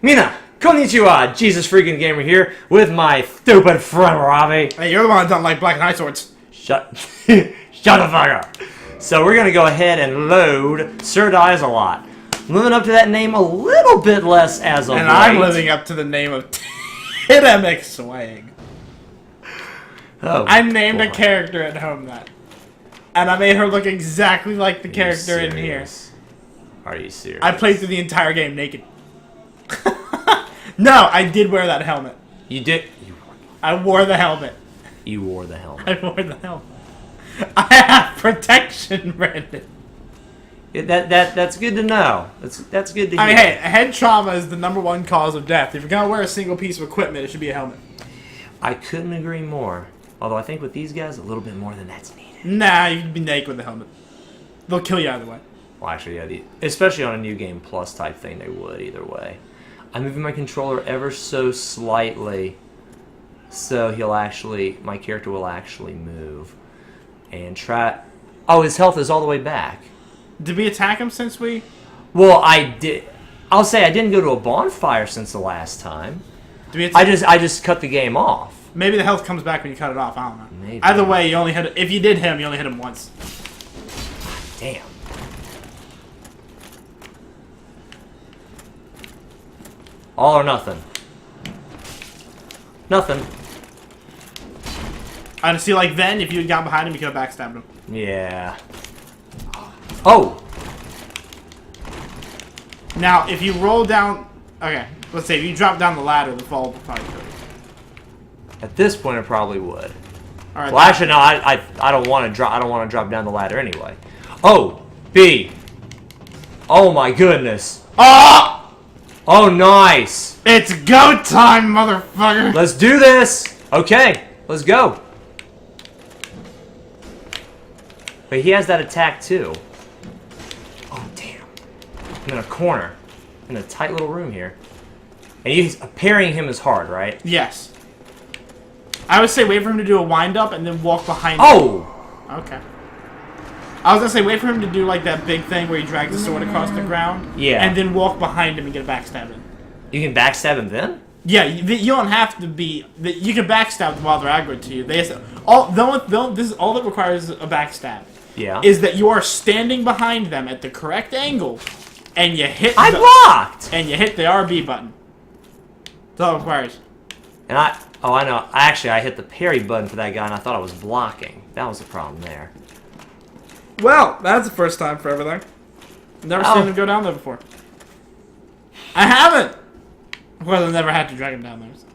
Mina, konnichiwa, JesusFreakinGamer here with my stupid friend Ravi. Hey, you're the one that don't like black and white swords. Shut the fuck up. So we're gonna go ahead and load Sir Dies a Lot. Living up to that name a little bit less as of late. And I'm living up to the name of Tidemic Swag. Oh, I named a character at home that. And I made her look exactly like the character in here. Are you serious? I played through the entire game naked. No, I did wear that helmet. You did? I wore the helmet. You wore the helmet. I wore the helmet. I have protection, Brandon. That's good to know. That's good to hear. I mean, hey, head trauma is the #1 cause of death. If you're gonna wear a single piece of equipment, it should be a helmet. I couldn't agree more. Although I think with these guys, a little bit more than that's needed. Nah, you can be naked with the helmet. They'll kill you either way. Well, actually, yeah, especially on a New Game Plus type thing, they would either way. I'm moving my controller ever so slightly, so my character will actually move and try. Oh, his health is all the way back. Did we attack him since we? Well, I did. I'll say I didn't go to a bonfire since the last time. Did we I just cut the game off. Maybe the health comes back when you cut it off. I don't know. Maybe. Either way, you only hit. If you did him, you only hit him once. Damn. All or nothing. Nothing. And see, like then, if you had gotten behind him, you could have backstabbed him. Yeah. Oh. Now, if you roll down, okay, let's say if you drop down the ladder, the fall will probably kill you. At this point, it probably would. All right. Well, actually, no. I don't want to drop. I don't want to drop down the ladder anyway. Oh, B. Oh my goodness. Oh! Oh, nice. It's go time, motherfucker. Let's do this. Okay, let's go. Wait, he has that attack too. Oh, damn. I'm in a corner. In a tight little room here. And parrying him is hard, right? Yes. I would say wait for him to do a wind up and then walk behind him. Oh! Okay. I was gonna say wait for him to do like that big thing where he drags the sword across the ground. Yeah. And then walk behind him and get a backstab in. You can backstab him then? Yeah, you don't have to be. You can backstab while they're aggroed to you. This is all that requires a backstab. Yeah. Is that you are standing behind them at the correct angle, and you hit. I blocked. And you hit the RB button. That's all it requires. And I know. I hit the parry button for that guy, and I thought I was blocking. That was the problem there. Well, that's the first time for everything. Never seen him go down there before. I haven't. Well, I've never had to drag him down there. So.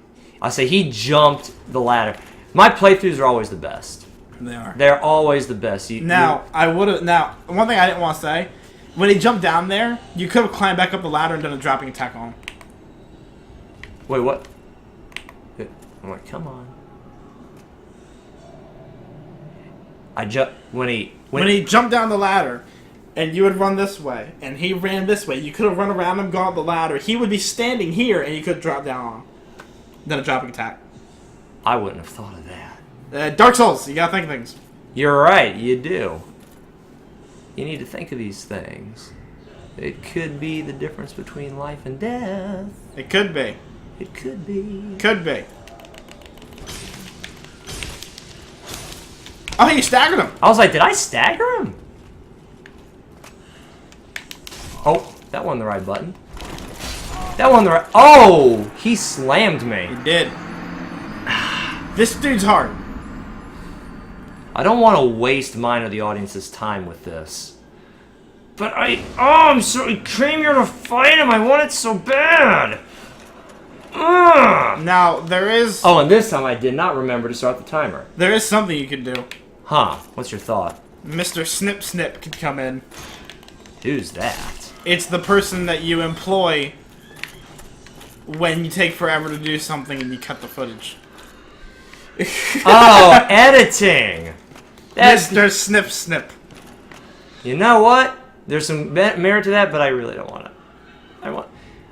I say he jumped the ladder. My playthroughs are always the best. They are. They're always the best. Now, one thing I didn't want to say, when he jumped down there, you could have climbed back up the ladder and done a dropping attack on him. Wait, what? I'm like, come on. When he jumped down the ladder, and you would run this way, and he ran this way, you could have run around him, gone up the ladder. He would be standing here, and you could drop down on him. Then a dropping attack. I wouldn't have thought of that. Dark Souls, you gotta think of things. You're right, you do. You need to think of these things. It could be the difference between life and death. It could be. It could be. Could be. Oh, you staggered him. I was like, did I stagger him? Oh, that wasn't the right button. That wasn't the right... Oh, he slammed me. He did. This dude's hard. I don't want to waste mine or the audience's time with this. But I'm so came here to fight him. I want it so bad. Ugh. Now, there is... Oh, and this time I did not remember to start the timer. There is something you can do. Huh. What's your thought? Mr. Snip Snip could come in. Who's that? It's the person that you employ when you take forever to do something and you cut the footage. Oh, editing! Mr. Snip Snip. You know what? There's some merit to that, but I really don't want it.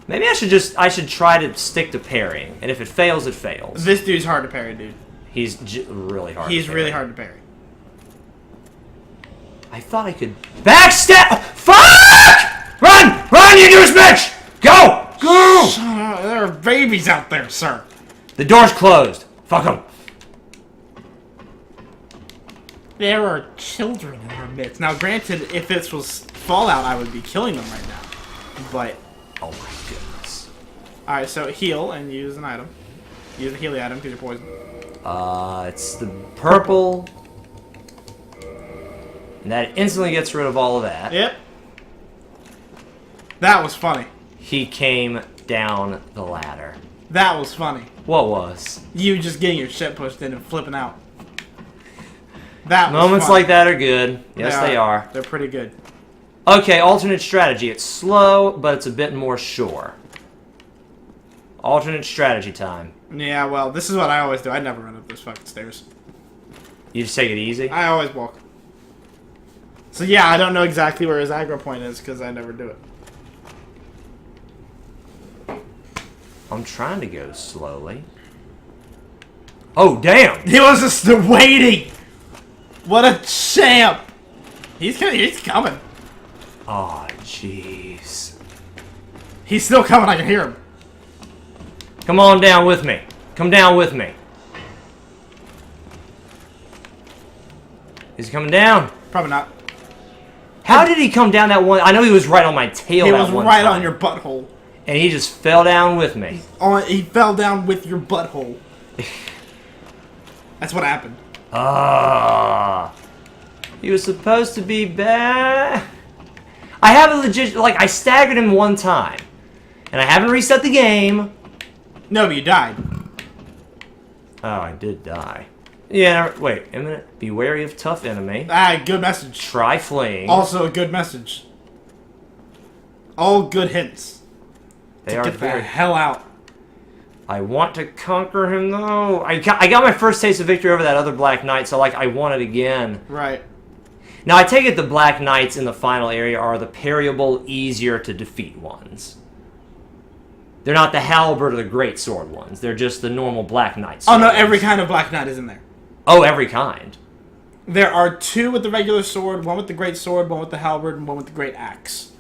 Maybe I should try to stick to parrying, and if it fails, it fails. This dude's hard to parry, dude. He's really hard. He's really hard to parry. I thought I could backstab. Fuck! Run! Run, you douche bitch! Go! Go! Shut are babies out there, sir. The door's closed. Fuck them. There are children in our midst. Now, granted, if this was Fallout, I would be killing them right now. But... Oh my goodness. Alright, so heal and use an item. Use a healing item because you're poisoned. It's the purple. And that instantly gets rid of all of that. Yep. That was funny. He came down the ladder. That was funny. What was? You just getting your shit pushed in and flipping out. That was Moments funny. like that are good. Yes, they are. They're pretty good. Okay, alternate strategy. It's slow, but it's a bit more sure. Alternate strategy time. Yeah, well, this is what I always do. I never run up those fucking stairs. You just take it easy? I always walk. So yeah, I don't know exactly where his aggro point is because I never do it. I'm trying to go slowly. Oh, damn! He was just waiting! What a champ! He's coming. Oh, jeez. He's still coming, I can hear him. Come on down with me. Come down with me. Is he coming down? Probably not. How did he come down that one? I know he was right on my tail He that was one right time. on your butthole. And he just fell down with me. He fell down with your butthole. That's what happened. Ah. He was supposed to be bad. I have a legit... Like, I staggered him one time. And I haven't reset the game. No, but you died. Oh, I did die. Yeah, wait a minute. Be wary of tough enemy. Ah, good message. Try fleeing. Also a good message. All good hints. They are Get very... the hell out. I want to conquer him, though. I got my first taste of victory over that other Black Knight, so, like, I want it again. Right. Now, I take it the Black Knights in the final area are the parryable, easier to defeat ones. They're not the halberd or the great sword ones. They're just the normal Black Knights. Oh, no, every kind of Black Knight is in there. Oh, every kind. There are two with the regular sword, one with the great sword, one with the halberd, and one with the great axe.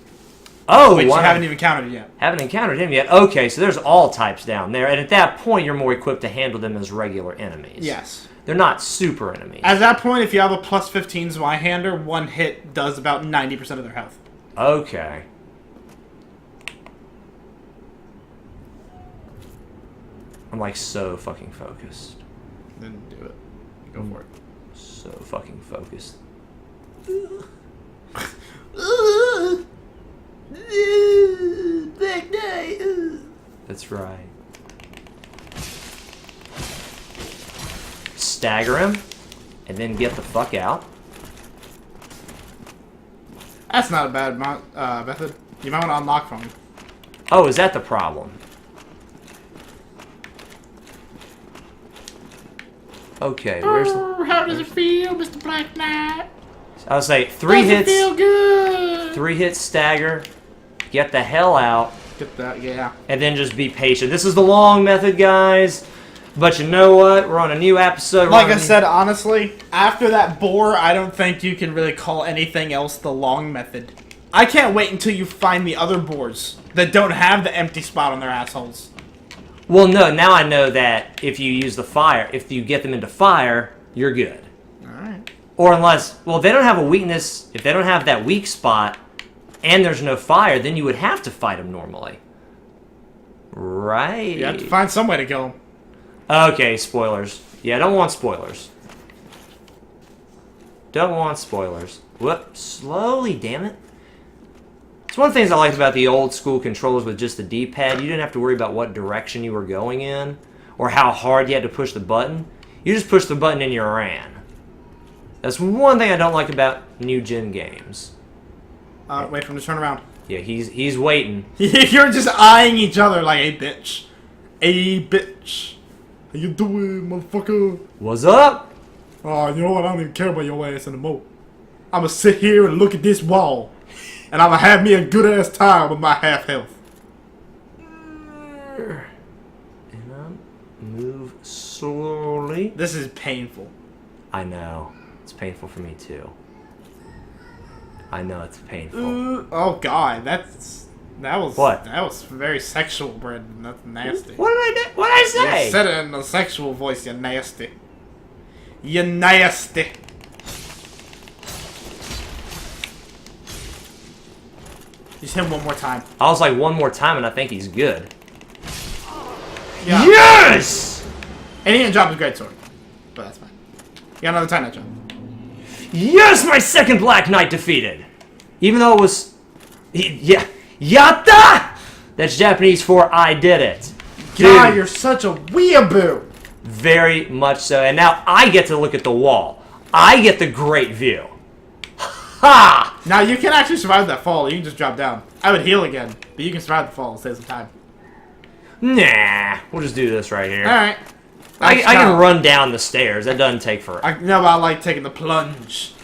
Oh, which you wow. haven't even counted yet. Haven't encountered him yet. Okay, so there's all types down there, and at that point, you're more equipped to handle them as regular enemies. Yes. They're not super enemies. At that point, if you have a plus 15 Zweihander, one hit does about 90% of their health. Okay. I'm like so fucking focused. Then do it. Go for it. So fucking focused. Big day. That's right. Stagger him, and then get the fuck out. That's not a bad method. You might want to unlock from him. Oh, is that the problem? Okay, where's the... How does it feel, Mr. Black Knight? I'll say 3 Does hits. it feel good? 3 hits stagger. Get the hell out. Get that, yeah. And then just be patient. This is the long method, guys. But you know what? We're on a new episode. Like I said, honestly, after that boar, I don't think you can really call anything else the long method. I can't wait until you find the other boars that don't have the empty spot on their assholes. Well, no, now I know that if you use the fire, if you get them into fire, you're good. Alright. Or unless, well, if they don't have a weakness, if they don't have that weak spot, and there's no fire, then you would have to fight them normally. Right. You have to find some way to kill them. Okay, spoilers. Yeah, I don't want spoilers. Don't want spoilers. Whoop, slowly, damn it. It's one of the things I liked about the old school controllers with just the D-pad. You didn't have to worry about what direction you were going in, or how hard you had to push the button. You just pushed the button and you ran. That's one thing I don't like about new-gen games. Wait for him to turn around. Yeah, he's waiting. You're just eyeing each other like a bitch. A bitch. How you doing, motherfucker? What's up? Oh, you know what? I don't even care about your ass anymore. I'm gonna sit here and look at this wall. And I'm gonna have me a good-ass time with my half health. And move slowly. This is painful. I know. It's painful for me, too. I know it's painful. Oh, God. That's That was What? That was very sexual, Brendan. That's nasty. What did I do? What did I say? You said it in a sexual voice. You nasty. You nasty. Just hit him one more time. I was like, one more time, and I think he's good. Yeah. Yes! And he didn't drop his greatsword. But that's fine. You got another time that jump. Yes, my second Black Knight defeated. Even though it was... Yeah. Yatta! That's Japanese for I did it. God, Dude, you're such a weeaboo. very much so. And now I get to look at the wall. I get the great view. Ha! Now, you can actually survive that fall. You can just drop down. I would heal again, but you can survive the fall and save some time. Nah. We'll just do this right here. Alright. I can run down the stairs. That doesn't take forever. No, but I like taking the plunge.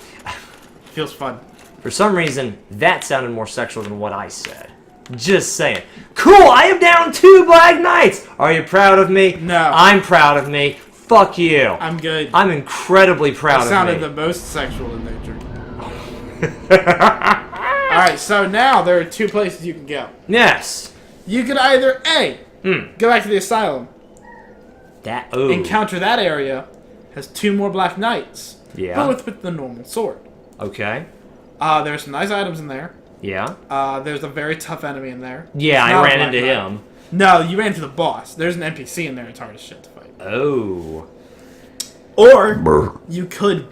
Feels fun. For some reason, that sounded more sexual than what I said. Just saying. Cool, I am down 2 Black Knights! Are you proud of me? No. I'm proud of me. Fuck you. I'm good. I'm incredibly proud That of sounded me. the most sexual in nature. Alright, so now there are 2 places you can go. Yes. You could either A, go back to the asylum, Ooh. encounter that area, has 2 more Black Knights, Yeah. but with the normal sword. Okay. There's some nice items in there. Yeah. There's a very tough enemy in there. Yeah, It's I not a ran Black into Knight. him. No, you ran into the boss. There's an NPC in there. It's hard as shit to fight. Oh. Or you could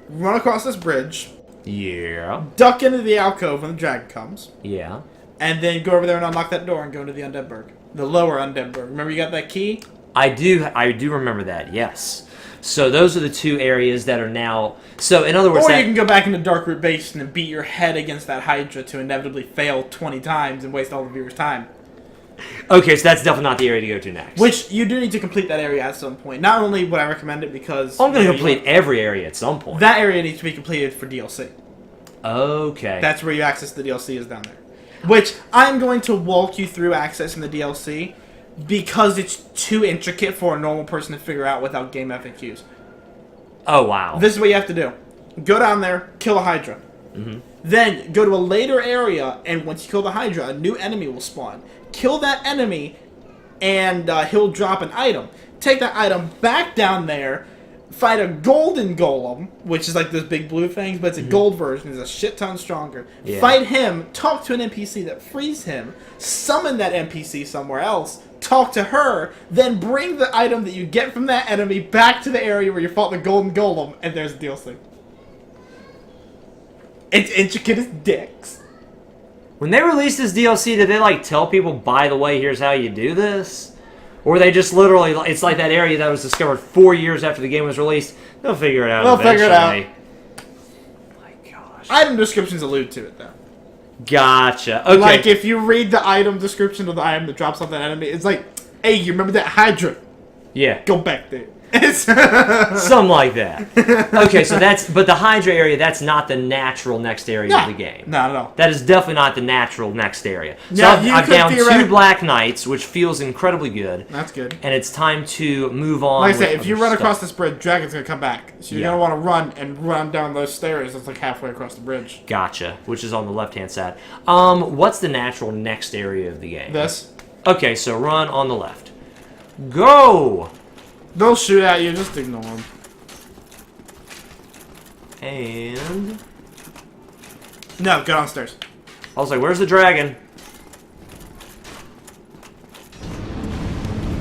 run across this bridge, Yeah. duck into the alcove when the dragon comes, Yeah. and then go over there and unlock that door and go into the Undead Burg. The lower Undead Burg. Remember you got that key? I do remember that, yes. So those are the 2 areas that are now... So, in other words... Or you can go back into Darkroot Basin and beat your head against that Hydra to inevitably fail 20 times and waste all the viewers' time. Okay, so that's definitely not the area to go to next. Which, you do need to complete that area at some point. Not only would I recommend it because... I'm going to complete every area at some point. That area needs to be completed for DLC. Okay. That's where you access the DLC is down there. Which, I'm going to walk you through accessing the DLC because it's too intricate for a normal person to figure out without game FAQs. Oh, wow. This is what you have to do. Go down there, kill a Hydra. Then, go to a later area, and once you kill the Hydra, a new enemy will spawn. Kill that enemy, and he'll drop an item. Take that item back down there, fight a golden golem, which is like those big blue things, but it's a gold version. It's a shit ton stronger. Yeah. Fight him, talk to an NPC that frees him, summon that NPC somewhere else, talk to her, then bring the item that you get from that enemy back to the area where you fought the golden golem, and there's the DLC. It's intricate as dicks. When they released this DLC, did they, like, tell people, by the way, here's how you do this? Or they just literally, it's like that area that was discovered 4 years after the game was released. They'll figure it out They'll eventually. figure it out. My gosh. Item descriptions allude to it, though. Gotcha. Okay. Like, if you read the item description of the item that drops off that enemy, it's like, hey, you remember that Hydra? Yeah. Go back there. Something like that. Okay, so but the Hydra area, that's not the natural next area of the game. Not at all. That is definitely not the natural next area. So Yeah, you I've could down 2 theoretic- Black Knights, which feels incredibly good. That's good. And it's time to move on. Like I say, with if you other run stuff. across this bridge, Dragon's gonna come back. So you're Yeah. gonna want to run and run down those stairs. That's like halfway across the bridge. Gotcha, which is on the left-hand side. What's the natural next area of the game? This. Okay, so run on the left. Go! They'll shoot at you, just ignore them. And... No, go downstairs. I was like, where's the dragon?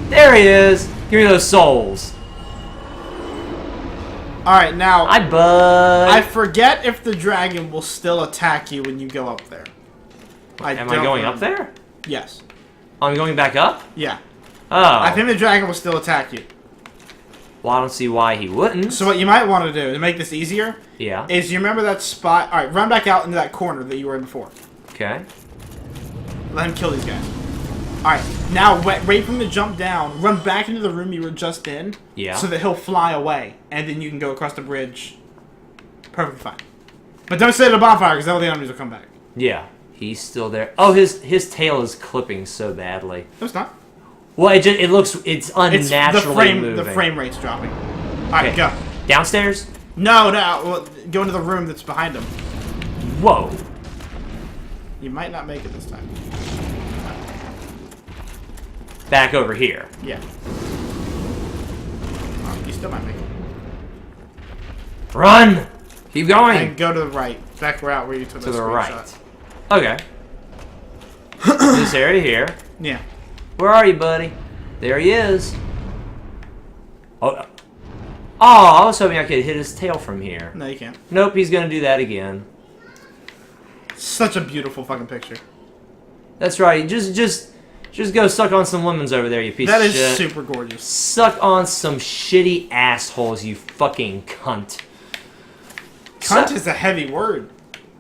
There he is! Give me those souls. Alright, now, Hi, bud. I forget if the dragon will still attack you when you go up there. Am I going up there? Yes. I'm going back up? Yeah. Oh. I think the dragon will still attack you. Well, I don't see why he wouldn't. So what you might want to do to make this easier Yeah. is you remember that spot. Alright, run back out into that corner that you were in before. Okay. Let him kill these guys. Alright, now wait for him to jump down, run back into the room you were just in, Yeah. so that he'll fly away, and then you can go across the bridge perfectly fine. But don't sit at a bonfire, because all the enemies will come back. Yeah. He's still there. Oh, his tail is clipping so badly. No, it's not. Well, it's unnaturally moving. The frame rate's dropping. Alright, go. Downstairs? No, well, go into the room that's behind him. Whoa. You might not make it this time. Back over here. Yeah. You still might make it. Run! Keep going! And go to the right. Back route where you took the right. Okay. This area here. Yeah. Where are you, buddy? There he is. Oh, I was hoping I could hit his tail from here. No, you can't. Nope, he's gonna do that again. Such a beautiful fucking picture. That's right. Just go suck on some lemons over there, you piece of shit. That is super gorgeous. Suck on some shitty assholes, you fucking cunt. Cunt is a heavy word.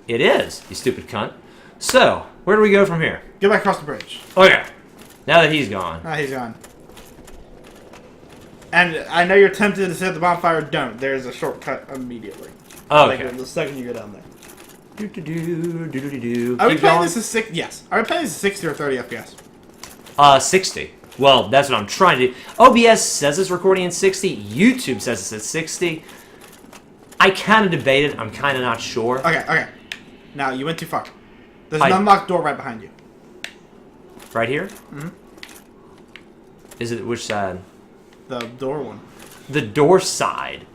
It is, you stupid cunt. So, where do we go from here? Go back across the bridge. Okay. Now that he's gone. Ah, he's gone. And I know you're tempted to set the bonfire. Don't. There's a shortcut immediately. Okay. Like the second you go down there. Are we playing this at 6? Yes. Are we playing this at 60 or 30 FPS? 60. Well, that's what I'm trying to do. OBS says it's recording in 60. YouTube says it's at 60. I kind of debated. I'm kind of not sure. Okay. Now, you went too far. There's an unlocked door right behind you. Right here? Mm-hmm. Is it which side? The door one. The door side.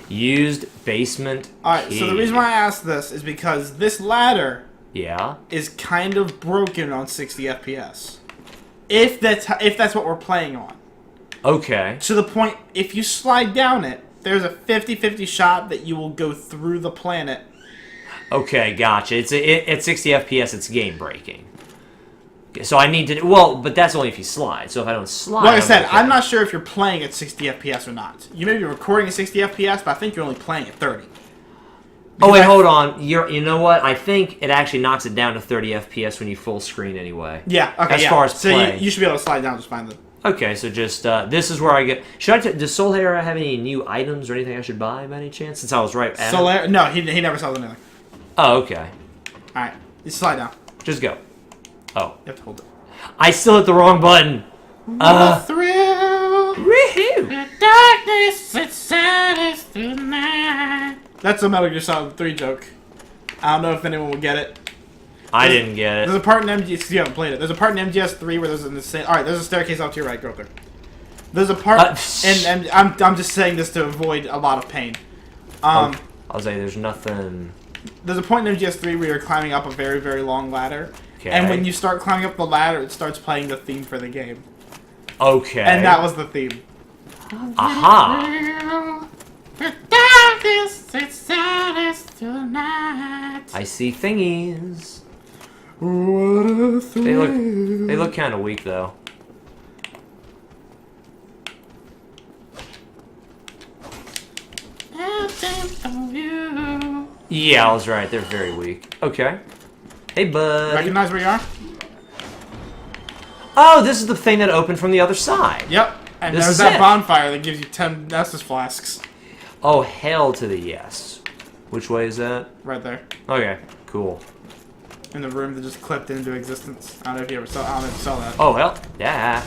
Used basement Alright, key. so the reason why I asked this is because this ladder yeah is kind of broken on 60 FPS. If that's what we're playing on. Okay. To the point, if you slide down it, there's a 50-50 shot that you will go through the planet. Okay, gotcha. At 60 FPS, it's game breaking. So I need to... Well, but that's only if you slide. So if I don't slide... Like I said, I'm not sure if you're playing at 60 FPS or not. You may be recording at 60 FPS, but I think you're only playing at 30. Oh, wait, hold on. You know what? I think it actually knocks it down to 30 FPS when you full screen anyway. Yeah, okay, As far as play. So you should be able to slide down just fine then. Okay, so just... this is where I get... Does Soul Hair have any new items or anything I should buy by any chance? Since I was right at Soul No, he never sells anything. Oh, okay. Alright, you slide down. Just go. Oh. You have to hold it. I still hit the wrong button. Thrill. Woohoo! The darkness it saddest tonight. That's a Metal Gear Solid 3 joke. I don't know if anyone will get it. I didn't get it. There's a part in MGS. You haven't played it. There's a part in MGS3 where there's an insane. All right, there's a staircase out to your right. Go up there. There's a part, and I'm just saying this to avoid a lot of pain. I'll say there's nothing. There's a point in MGS3 where you're climbing up a very, very long ladder. Okay. And when you start climbing up the ladder, it starts playing the theme for the game. Okay. And that was the theme. Aha! I see thingies. What a thrill. They look kind of weak though. Yeah, I was right. They're very weak. Okay. Hey, bud. Recognize where you are? Oh, this is the thing that opened from the other side. Yep. And This there's is that it. bonfire that gives you 10 Nessus flasks. Oh, hell to the yes. Which way is that? Right there. Okay, cool. In the room that just clipped into existence. I don't know if you ever saw, I don't know if you saw that. Oh, hell. Yeah.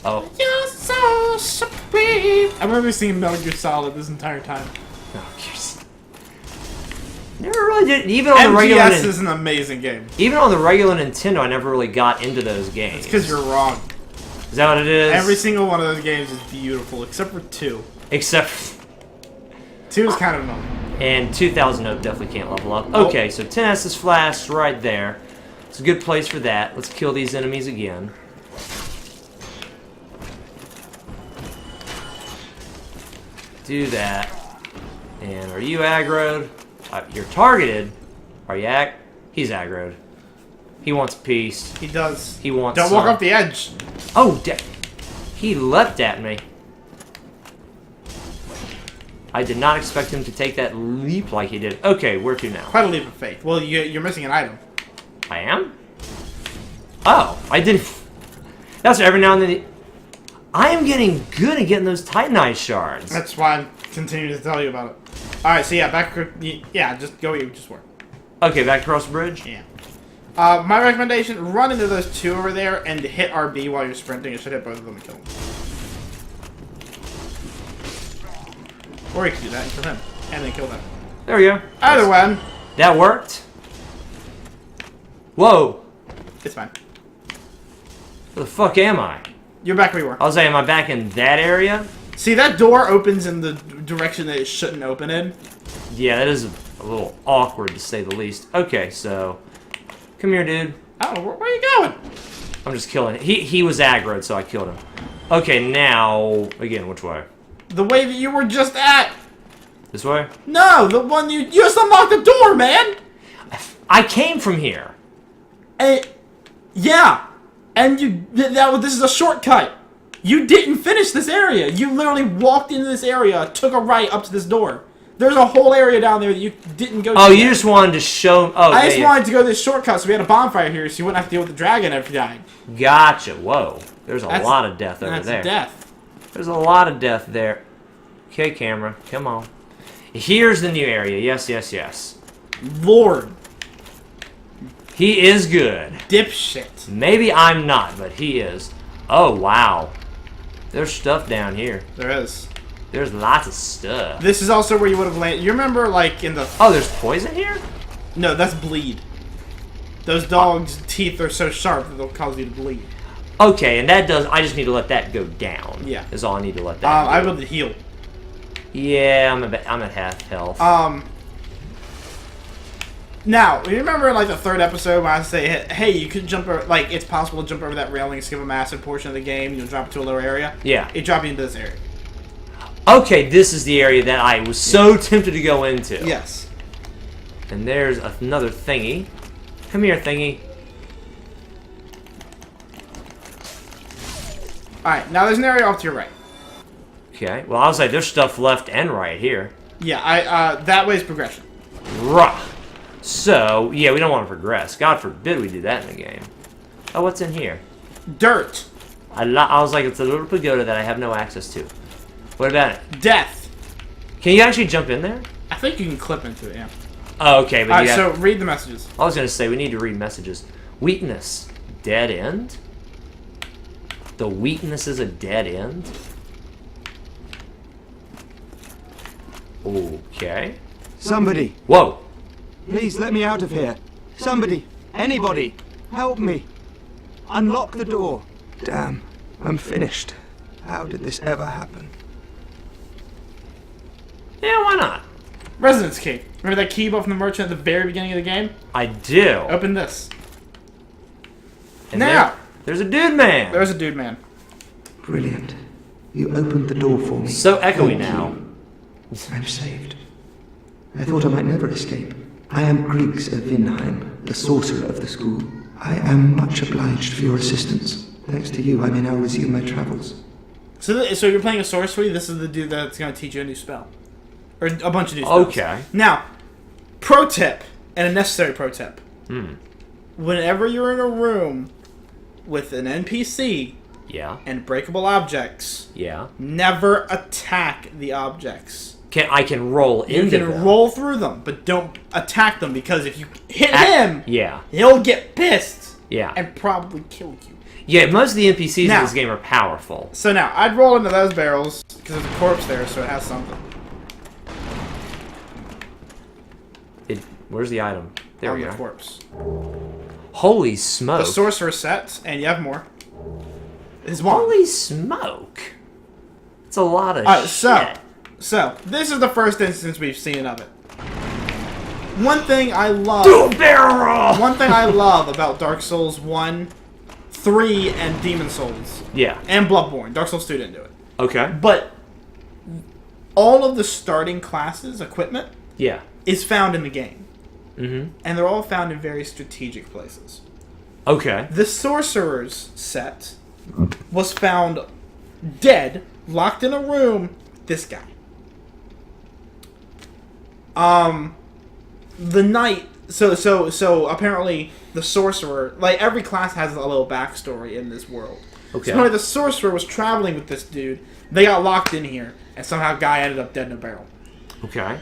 Oh. You're so supreme. I remember seeing Metal Gear Solid this entire time. Oh, yes. Never really did. Even on the regular. MGS is an amazing game. Even on the regular Nintendo, I never really got into those games. It's because you're wrong. Is that what it is? Every single one of those games is beautiful, except for 2. Except. 2 is kind of annoying. And 2000 Oak definitely can't level up. Okay, so 10 Estus flasks right there. It's a good place for that. Let's kill these enemies again. Do that. And are you aggroed? You're targeted. Are you He's aggroed. He wants peace. He does. He wants Don't walk off the edge. Oh, he leapt at me. I did not expect him to take that leap like he did. Okay, where to now? Quite a leap of faith. Well, you're missing an item. I am? Oh, I didn't... That's every now and then... I am getting good at getting those Titanite shards. That's why I'm continuing to tell you about it. Alright, so yeah, back... Yeah, just go where you just were. Okay, back across the bridge? Yeah. My recommendation, run into those 2 over there and hit RB while you're sprinting. It should hit both of them and kill them. Or you can do that and kill him. And then kill them. There we go. Either way, That worked. Whoa. it's fine. Where the fuck am I? You're back where you were. I was like, am I back in that area? See, that door opens in the direction that it shouldn't open in. Yeah, that is a little awkward to say the least. Okay, so come here, dude. I don't know, where are you going? I'm just killing it. He was aggroed, so I killed him. Okay, now again, which way? The way that you were just at. This way? No, the one you just unlocked the door, man. I came from here. Yeah, and this is a shortcut. You didn't finish this area. You literally walked into this area, took a right up to this door. There's a whole area down there that you didn't go to. Oh, you just wanted to show... Oh, I just wanted to go this shortcut so we had a bonfire here so you wouldn't have to deal with the dragon every time. Gotcha. Whoa. There's a lot of death over there. That's death. There's a lot of death there. Okay, camera. Come on. Here's the new area. Yes, yes, yes. Lord. He is good. Dipshit. Maybe I'm not, but he is. Oh, wow. There's stuff down here. There is. There's lots of stuff. This is also where you would have landed. You remember, like, in the... Oh, there's poison here? No, that's bleed. Those dogs' teeth are so sharp that they'll cause you to bleed. Okay, and that does... I just need to let that go down. Yeah. Is all I need to let that go. I will heal. Yeah, I'm at half health. Now, you remember, like, the third episode when I say, hey, you could jump over... Like, it's possible to jump over that railing, skip a massive portion of the game, you'll drop it to a lower area? Yeah. It dropped you into this area. Okay, this is the area that I was so tempted to go into. Yes. And there's another thingy. Come here, thingy. Alright, now there's an area off to your right. Okay, well, I was like, there's stuff left and right here. Yeah, that way is progression. Rah. So, yeah, we don't want to progress. God forbid we do that in the game. Oh, what's in here? Dirt. I was like, it's a little pagoda that I have no access to. What about it? Death. Can you actually jump in there? I think you can clip into it, yeah. Oh, okay, but Alright, so read the messages. I was going to say, we need to read messages. Weakness. Dead end? The weakness is a dead end? Okay. Somebody, Whoa. please let me out of here. Somebody, anybody, help me. Unlock the door. Damn, I'm finished. How did this ever happen? Yeah, why not? Residence key. Remember that key you bought from the merchant at the very beginning of the game? I do. Open this. And Now. there's a dude man. There's a dude man. Brilliant. You opened the door for me. So echoey Thank now. you. I'm saved. I thought I might never escape. I am Griggs of Vinheim, the sorcerer of the school. I am much obliged for your assistance. Thanks to you, I may now resume my travels. So you're playing a sorcery. This is the dude that's going to teach you a new spell. Or a bunch of new spells. Okay. Now, pro tip, and a necessary pro tip. Hmm. Whenever you're in a room with an NPC Yeah. and breakable objects, Yeah. never attack the objects. I can roll You into can them. roll through them, but don't attack them, because if you hit him, Yeah. he'll get pissed Yeah. and probably kill you. Yeah, most of the NPCs Now- in this game are powerful. So now, I'd roll into those barrels, because there's a corpse there, so it has something. Where's the item? There on we the go. corpse. Holy smoke. The sorcerer set, and you have more. Is one. Holy smoke. It's a lot of Alright, shit. so, this is the first instance we've seen of it. One thing I love... Dual barrel! One thing I love about Dark Souls 1, 3, and Demon Souls, Yeah. and Bloodborne. Dark Souls 2 didn't do it. Okay. But all of the starting classes, equipment, Yeah. is found in the game. Mm-hmm. And they're all found in very strategic places. Okay. The Sorcerer's set was found dead, locked in a room, this guy. The Knight, so apparently the Sorcerer, like every class has a little backstory in this world. Okay. So apparently the Sorcerer was traveling with this dude, they got locked in here, and somehow guy ended up dead in a barrel. Okay.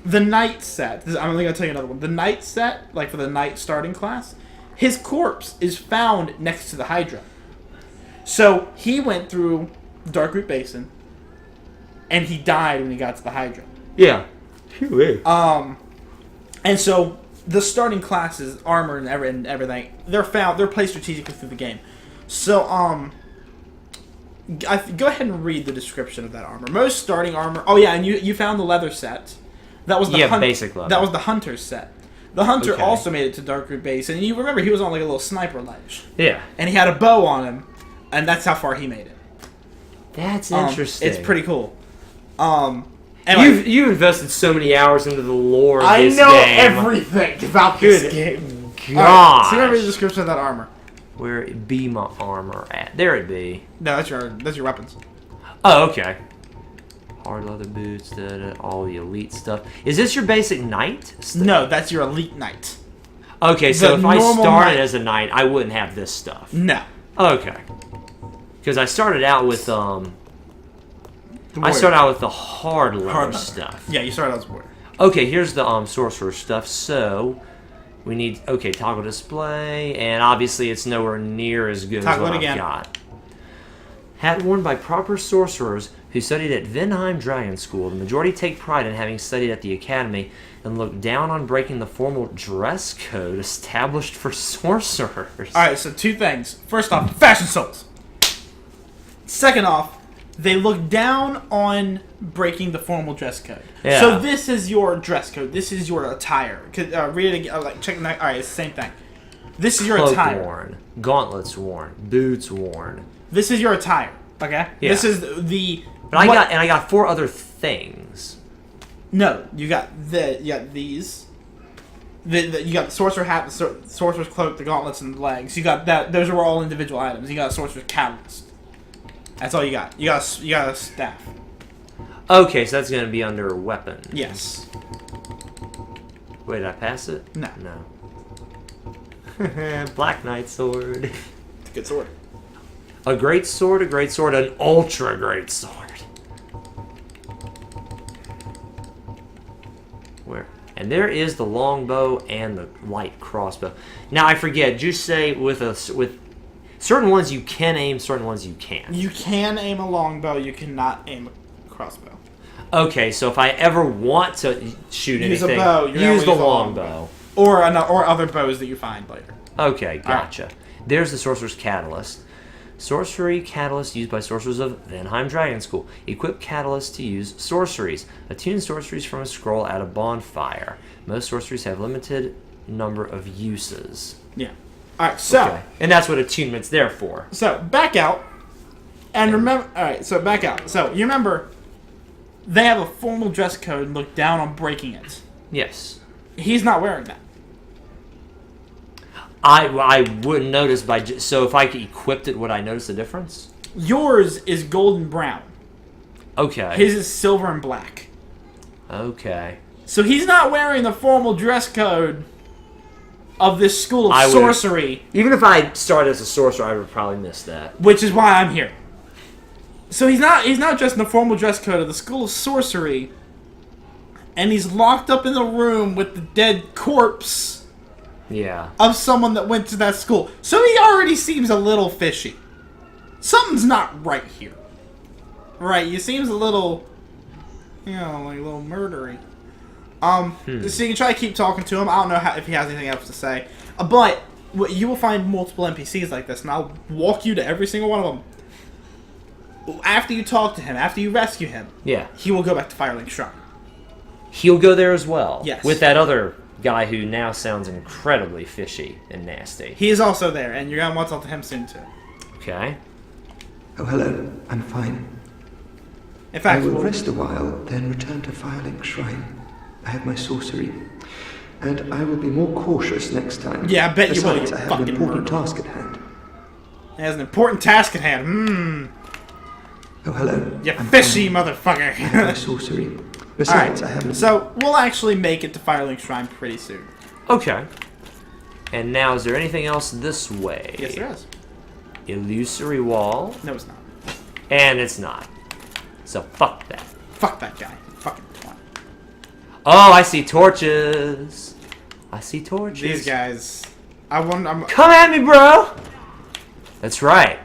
The Knight set, I'm only going to tell you another one. The Knight set, like for the Knight starting class, his corpse is found next to the Hydra. So he went through Darkroot Basin, and he died when he got to the Hydra. Yeah. And so the starting classes, armor and everything, they're placed strategically through the game. So go ahead and read the description of that armor. Most starting armor. Oh yeah, and you found the leather set. That was the basic leather. That was the hunter's set. The hunter Okay. also made it to Darkroot Base, and you remember he was on like a little sniper ledge. Yeah. And he had a bow on him, and that's how far he made it. That's interesting. It's pretty cool. Anyway, You've invested so many hours into the lore of I this know game. everything about this Good game. God. Alright, so remember the description of that armor. Where it be my armor at? There it be. No, that's your weapons. Oh, okay. Hard leather boots, all the elite stuff. Is this your basic knight stuff? No, that's your elite knight. Okay, so The if I normal started knight- as a knight, I wouldn't have this stuff. No. Okay. Because I started out with The I warrior. started out with the hard leather Hard leather. stuff. Yeah, you started out as a warrior. Okay, here's the sorcerer stuff. So we need toggle display, and obviously it's nowhere near as good Toggle as what it again. I've got. Hat worn by proper sorcerers who studied at Vinheim Dragon School. The majority take pride in having studied at the academy and look down on breaking the formal dress code established for sorcerers. Alright, so two things. First off, fashion souls. Second off, they look down on breaking the formal dress code. Yeah. So this is your dress code. This is your attire. Read it again. Check the Alright, it's the same thing. This is your Cloak attire. worn, gauntlets worn, boots worn. This is your attire. Okay? Yeah. This is the... But I got 4 other things. No, you got these. You got the sorcerer hat, the sorcerer's cloak, the gauntlets, and the legs. You got that. Those are all individual items. You got a sorcerer's catalyst. That's all you got. You got a staff. Okay, so that's gonna be under weapons. Yes. Wait, did I pass it? No. No. Black Knight sword. It's a good sword. A great sword, an ultra great sword. Where? And there is the longbow and the light crossbow. Now I forget. Did you say with certain ones you can aim, certain ones you can't? You can aim a longbow. You cannot aim a crossbow. Okay, so if I ever want to shoot Use a anything, bow, you're gonna use the use a longbow. Or other bows that you find later. Okay, gotcha. There's the Sorcerer's Catalyst. Sorcery Catalyst used by sorcerers of Vinheim Dragon School. Equip Catalyst to use sorceries. Attune sorceries from a scroll at a bonfire. Most sorceries have limited number of uses. Yeah. Alright, so... Okay. And that's what attunement's there for. So, back out. And remember... Alright, so back out. So, you remember... They have a formal dress code and look down on breaking it. Yes. He's not wearing that. I wouldn't notice so if I equipped it, would I notice the difference? Yours is golden brown. Okay. His is silver and black. Okay. So he's not wearing the formal dress code of this school I of would- sorcery, Even if I started as a sorcerer, I would probably miss that. which is why I'm here. So he's not dressed in the formal dress code of the school of sorcery, and he's locked up in the room with the dead corpse Yeah. of someone that went to that school. So he already seems a little fishy. Something's not right here. Right, he seems a little, like a little murdery. So you can try to keep talking to him. I don't know if he has anything else to say. But you will find multiple NPCs like this, and I'll walk you to every single one of them. After you talk to him, after you rescue him, Yeah. he will go back to Firelink Shrine. He'll go there as well. Yes. With that other guy who now sounds incredibly fishy and nasty. He is also there, and you're going to want to talk to him soon, too. Okay. Oh, hello. I'm fine. In I fact, will rest a while, then return to Firelink Shrine. I have my sorcery. And I will be more cautious next time. Yeah, I bet you will, Besides, you I have fucking an important murderer. task at hand. he has an important task at hand. Oh, hello. You I'm fishy fine. motherfucker. I have my sorcery. Besides, I have... So, we'll actually make it to Firelink Shrine pretty soon. Okay. And now, is there anything else this way? Yes, there is. Illusory wall. No, it's not. And it's not. So fuck that. Fuck that guy. Fucking twat. Oh, I see torches. I see torches. These guys. I'm Come at me, bro. That's right.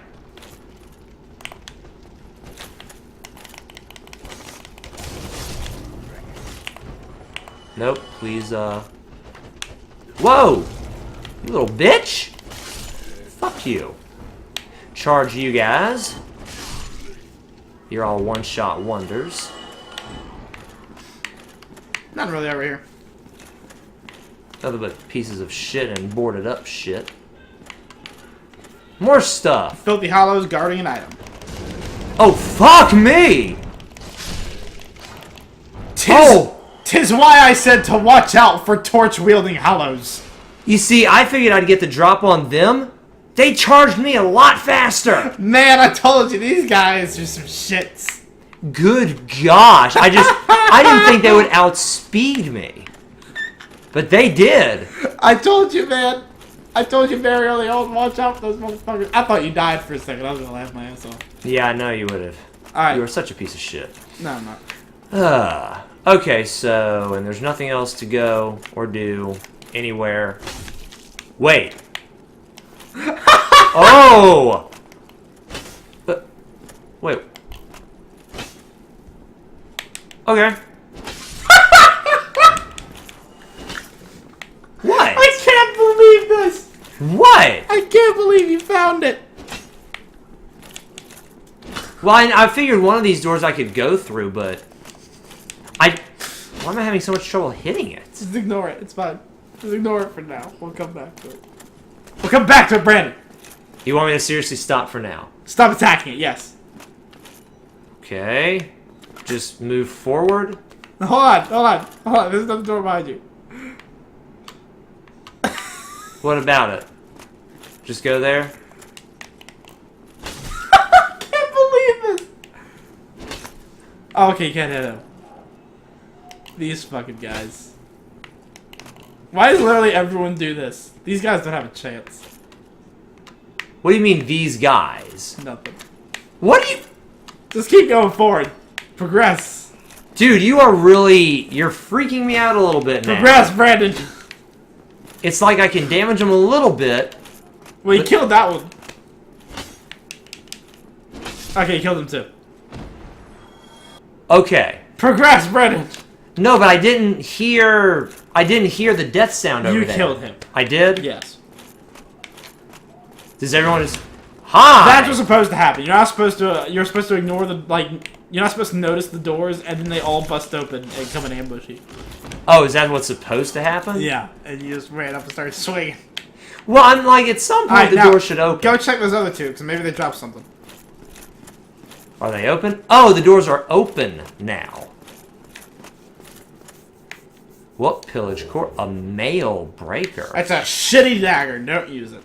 Nope, please, Whoa! You little bitch! Fuck you. Charge you guys. You're all one-shot wonders. Nothing really over here. Nothing but pieces of shit and boarded up shit. More stuff. Filthy Hollows guarding an item. Oh, fuck me! Tis why I said to watch out for torch-wielding Hollows. You see, I figured I'd get the drop on them. They charged me a lot faster. Man, I told you, these guys are some shits. Good gosh. I didn't think they would outspeed me. But they did. I told you, man. I told you very early on, watch out for those motherfuckers. I thought you died for a second. I was gonna laugh my ass off. Yeah, I know you would have. Alright. You were such a piece of shit. No, I'm not. Okay, so, and there's nothing else to go or do anywhere. Wait. Oh! Wait. Okay. What? I can't believe this! What? I can't believe you found it! Well, I figured one of these doors I could go through, but... Why am I having so much trouble hitting it? Just ignore it. It's fine. Just ignore it for now. We'll come back to it. We'll come back to it, Brandon! You want me to seriously stop for now? Stop attacking it, yes. Okay. Just move forward. Hold on. There's another door behind you. What about it? Just go there? I can't believe this! Oh, okay, you can't hit him. These fucking guys. Why does literally everyone do this? These guys don't have a chance. What do you mean, these guys? Nothing. What do you... Just keep going forward. Progress. Dude, you're freaking me out a little bit now. Progress, Brandon. It's like I can damage them a little bit. Well, you killed that one. Okay, you killed him too. Okay. Progress, Brandon. No, but I didn't hear the death sound over there. You killed him. I did? Yes. Does everyone just... Hi! That's what's supposed to happen. You're supposed to ignore the, you're not supposed to notice the doors, and then they all bust open and come and ambush you. Oh, is that what's supposed to happen? Yeah, and you just ran up and started swinging. Well, I'm like, at some point the door should open. Go check those other two, because maybe they dropped something. Are they open? Oh, the doors are open now. What pillage core? A mail breaker. That's a shitty dagger. Don't use it.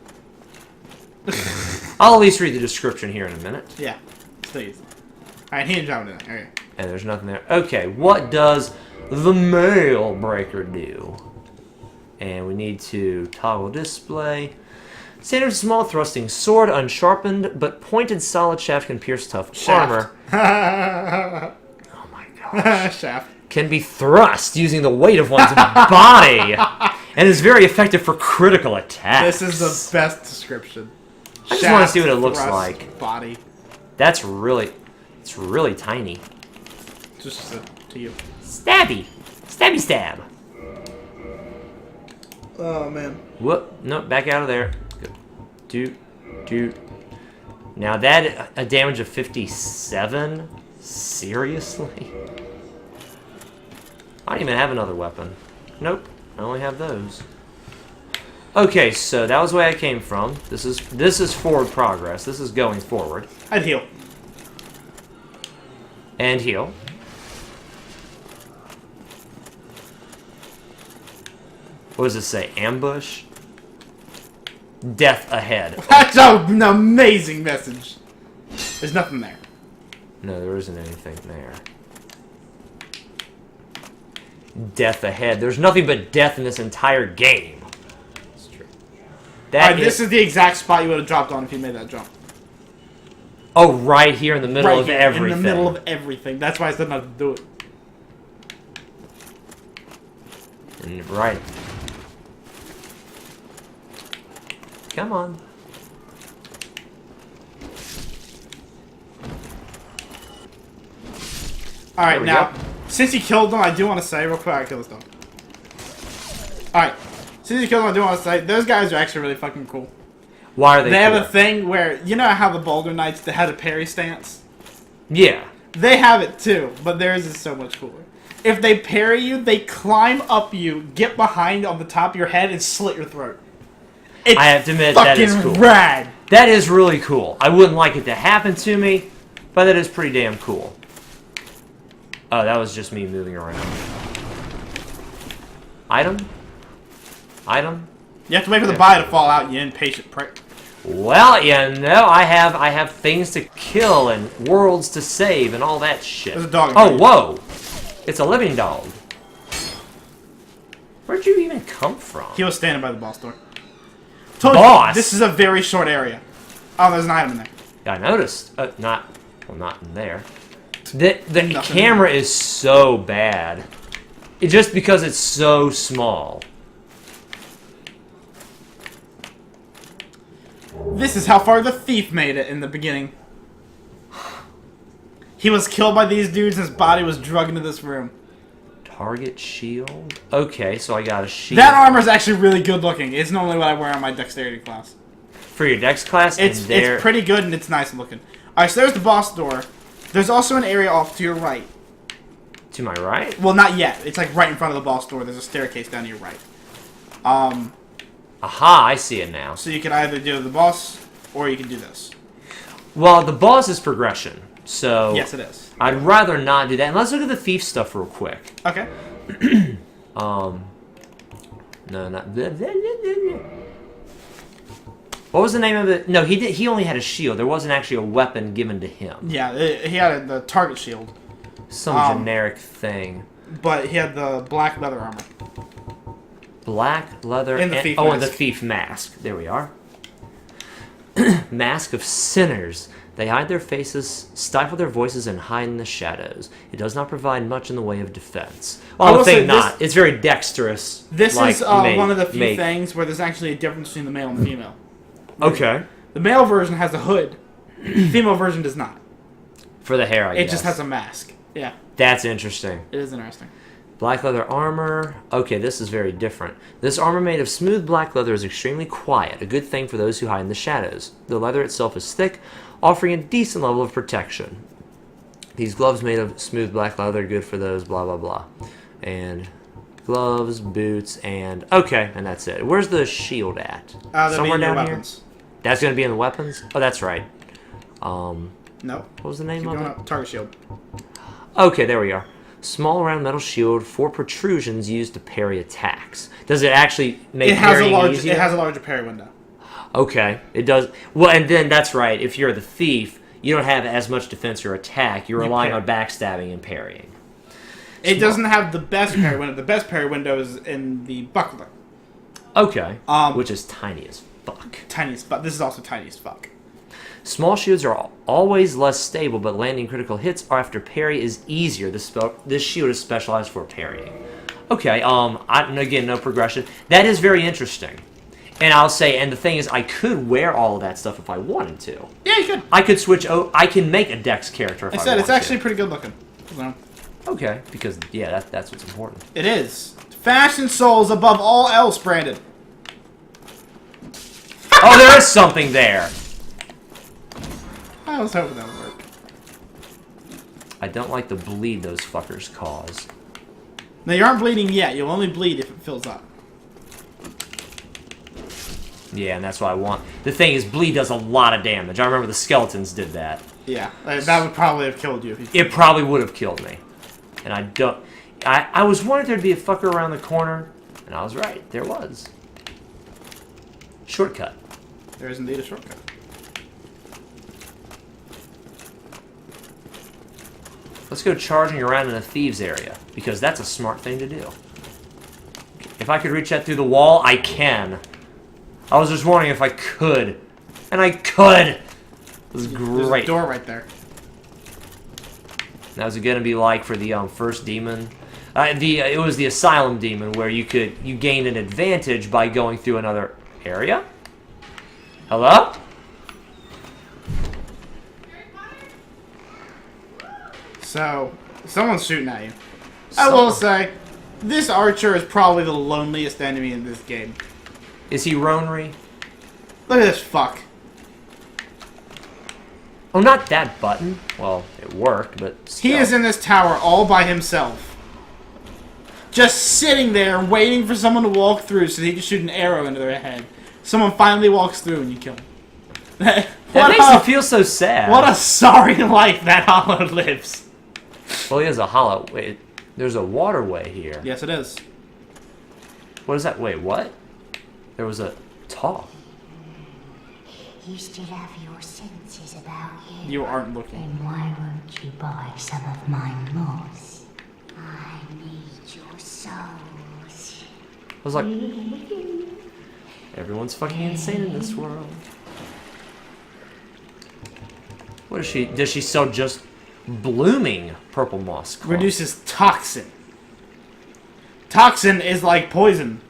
I'll at least read the description here in a minute. Yeah, still use it. Alright, he didn't drop it in there. Okay. And there's nothing there. Okay, what does the mail breaker do? And we need to toggle display. Standard small thrusting sword, unsharpened, but pointed solid shaft can pierce tough armor. Oh my gosh. Shaft. Can be thrust using the weight of one's body. And is very effective for critical attacks. This is the best description. I just want to see what it looks like. Body. It's really tiny. Just to you. Stabby. Stabby stab. Oh, man. Whoop. Nope, back out of there. Doot. Now that, a damage of 57? Seriously? I don't even have another weapon. Nope, I only have those. Okay, so that was the way I came from. This is forward progress. This is going forward. I'd heal. And heal. What does this say? Ambush? Death ahead. That's an amazing message. There's nothing there. No, there isn't anything there. Death ahead. There's nothing but death in this entire game. That's true. That this is the exact spot you would have dropped on if you made that jump. Oh, right here in the middle Right of here, everything. in the middle of everything. That's why I said not to do it. And right. Come on. Alright, we now, go. since you killed them, I do want to say real quick, I killed this dog. Alright. Since you killed them, I do want to say, those guys are actually really fucking cool. Why are they They have cool? a thing where, you know how the Boulder Knights, they had a parry stance? Yeah. They have it too, but theirs is so much cooler. If they parry you, they climb up you, get behind on the top of your head, and slit your throat. It's I have to admit, that is cool. rad. That is really cool. I wouldn't like it to happen to me, but that is pretty damn cool. Oh, that was just me moving around. Item? Item? You have to wait for the body to fall out, you impatient prick. Well, you know, I have things to kill and worlds to save and all that shit. There's a dog in Oh, here. whoa! It's a living dog. Where'd you even come from? He was standing by the boss door. Told Boss? you, this is a very short area. Oh, there's an item in there. Yeah, I noticed. Not in there. The Nothing camera is so bad. Just because it's so small. This is how far the thief made it in the beginning. He was killed by these dudes and his body was drugged into this room. Target shield? Okay, so I got a shield. That armor is actually really good looking. It's normally what I wear on my dexterity class. For your dex class? It's pretty good and it's nice looking. Alright, so there's the boss door. There's also an area off to your right. To my right? Well, not yet. It's like right in front of the boss door. There's a staircase down to your right. Aha, I see it now. So you can either do the boss or you can do this. Well, the boss is progression, so... Yes, it is. I'd rather not do that. And let's look at the thief stuff real quick. Okay. No, not... What was the name of it? No, he only had a shield. There wasn't actually a weapon given to him. Yeah, he had the target shield. Some generic thing. But he had the black leather armor. Black leather And the thief and the mask. thief mask. There we are. Mask of sinners. They hide their faces, stifle their voices, and hide in the shadows. It does not provide much in the way of defense. Well, I will think say not. It's very dexterous. This like is one of the few things where there's actually a difference between the male and the female. Okay. The male version has a hood. The female version does not. For the hair, I guess. It just has a mask. Yeah, That's interesting. it is interesting. Black leather armor. Okay, this is very different. This armor made of smooth black leather is extremely quiet, a good thing for those who hide in the shadows. The leather itself is thick, offering a decent level of protection. These gloves made of smooth black leather are good for those, blah, blah, blah. And gloves, boots, and... Okay, and that's it. Where's the shield at? Somewhere down weapons. here? That's going to be in the weapons? Oh, that's right. No. What was the name Keep of going it? up. Target shield. Okay, there we are. Small round metal shield for protrusions used to parry attacks. Does it actually make parrying easier? It has a larger parry window. Okay, it does. Well, and then that's right. If you're the thief, you don't have as much defense or attack. You're relying on backstabbing and parrying. It doesn't have the best parry window. The best parry window is in the buckler. Okay, which is tiny as fuck. Tiny as fuck. This is also tiny as fuck. Small shields are always less stable, but landing critical hits after parry is easier. This shield is specialized for parrying. Okay, again, no progression. That is very interesting. And I'll say, and the thing is, I could wear all of that stuff if I wanted to. Yeah, you could. I could switch. I can make a Dex character if I want to. It's actually pretty good looking. So. Okay, because yeah, that's what's important. It is. Fashion souls above all else, Brandon. Oh, there is something there. I was hoping that would work. I don't like the bleed those fuckers cause. Now, you aren't bleeding yet. You'll only bleed if it fills up. Yeah, and that's what I want. The thing is, bleed does a lot of damage. I remember the skeletons did that. Yeah, that would probably have killed you. It probably would have killed me. And I don't... I was wondering there'd be a fucker around the corner, and I was right. There was. Shortcut. There is indeed a shortcut. Let's go charging around in a thieves area, because that's a smart thing to do. If I could reach that through the wall, I can. I was just wondering if I could. And I could! It was great. There's a door right there. Now, is it going to be like for the first demon? It was the asylum demon where you gained an advantage by going through another area? Hello? So, someone's shooting at you. I will say, This archer is probably the loneliest enemy in this game. Is he Ronry? Look at this fuck. Oh, not that button. Well, it worked, but still. He is in this tower all by himself. Just sitting there waiting for someone to walk through so he can shoot an arrow into their head. Someone finally walks through and you kill him. That makes me feel so sad. What a sorry life that Hollow lives. Well, he has a hollow. Wait, there's a waterway here. Yes, it is. What is that? Wait, what? There was a talk. You still have your senses about you. You aren't looking. Then why won't you buy some of my moss? I need your souls. I was like, everyone's fucking insane in this world. What is she? Does she sell just blooming purple moss? Clumps? Reduces toxin. Toxin is like poison.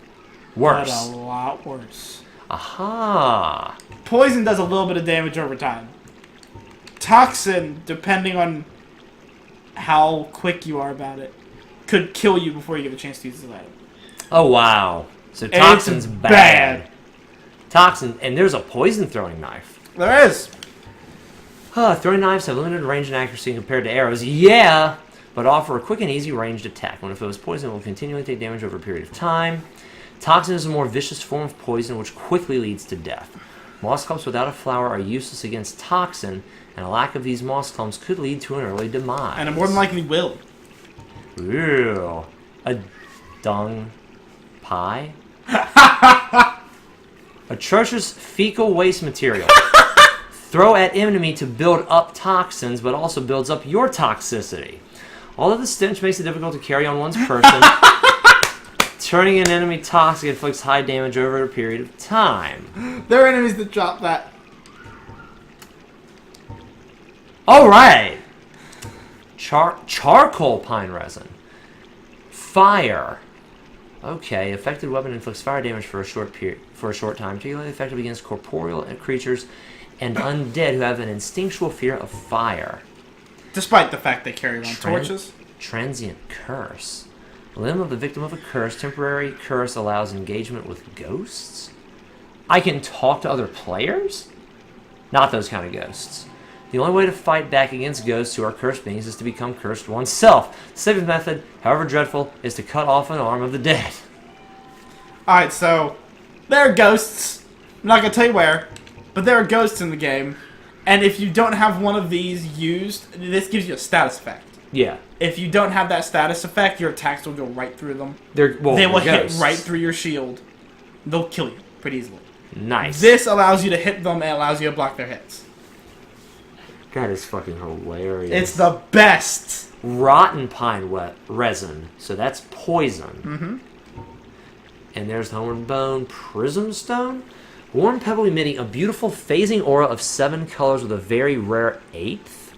Worse. But a lot worse. Aha. Poison does a little bit of damage over time. Toxin, depending on how quick you are about it, could kill you before you get a chance to use the item. Oh wow. So It's toxin's bad. bad. Toxin, and there's a poison throwing knife. There is. Throwing knives have limited range and accuracy compared to arrows. Yeah, but offer a quick and easy ranged attack. When it feels poison, it will continually take damage over a period of time. Toxin is a more vicious form of poison, which quickly leads to death. Moss clumps without a flower are useless against toxin, and a lack of these moss clumps could lead to an early demise. And it more than likely will. Ew. A dung pie? Atrocious fecal waste material. Throw at enemy to build up toxins, but also builds up your toxicity. Although the stench makes it difficult to carry on one's person, turning an enemy toxic inflicts high damage over a period of time. There are enemies that drop that. Alright! Charcoal pine resin. Fire. Okay, affected weapon inflicts fire damage for a short time, particularly effective against corporeal creatures and undead who have an instinctual fear of fire. Despite the fact they carry around torches. Transient curse. Limb of the victim of a curse. Temporary curse allows engagement with ghosts. I can talk to other players? Not those kind of ghosts. The only way to fight back against ghosts who are cursed beings is to become cursed oneself. The safest method, however dreadful, is to cut off an arm of the dead. Alright, so there are ghosts. I'm not going to tell you where, but there are ghosts in the game. And if you don't have one of these used, this gives you a status effect. Yeah. If you don't have that status effect, your attacks will go right through them. They will hit ghosts. right through your shield. They'll kill you pretty easily. Nice. This allows you to hit them and allows you to block their hits. That is fucking hilarious. It's the best. Rotten pine resin. So that's poison. Mm-hmm. And there's the Homeward Bone Prism Stone. Worn pebble emitting a beautiful phasing aura of 7 colors with a very rare 8th.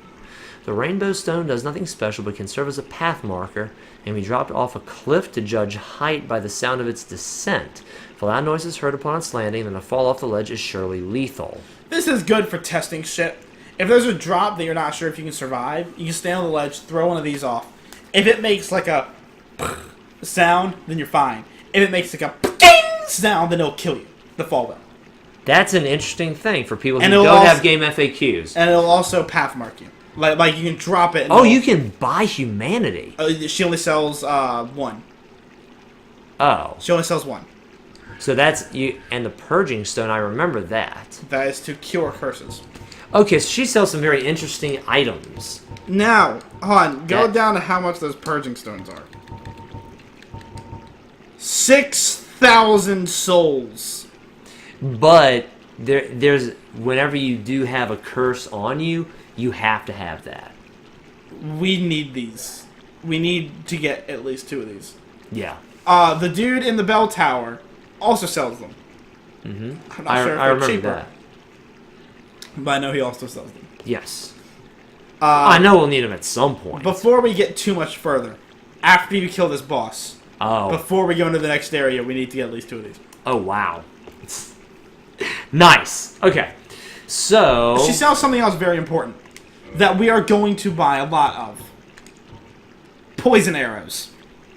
The Rainbow Stone does nothing special but can serve as a path marker and be dropped off a cliff to judge height by the sound of its descent. If a loud noise is heard upon its landing, then a fall off the ledge is surely lethal. This is good for testing shit. If there's a drop that you're not sure if you can survive, you can stand on the ledge, throw one of these off. If it makes like a sound, then you're fine. If it makes like a sound, then it'll kill you. The fall will. That's an interesting thing for people who And don't it'll have also- game FAQs. And it'll also path mark you. Like you can drop it. And Oh, you can buy humanity. She only sells one. Oh. She only sells one. So that's you. And the Purging Stone, I remember that. That is to cure curses. Okay, so she sells some very interesting items. Now, hold on. Go Yeah. down to how much those purging stones are. 6,000 souls. But there's whenever you do have a curse on you, you have to have that. We need these. We need to get at least 2 of these. Yeah. The dude in the bell tower also sells them. Mm-hmm. I'm not sure if I they're remember cheaper, that. but I know he also sells them. Yes. I know we'll need them at some point. Before we get too much further, after you kill this boss, Oh. before we go into the next area, we need to get at least 2 of these. Oh, wow. Nice. Okay. So... She sells something else very important that we are going to buy a lot of. Poison arrows.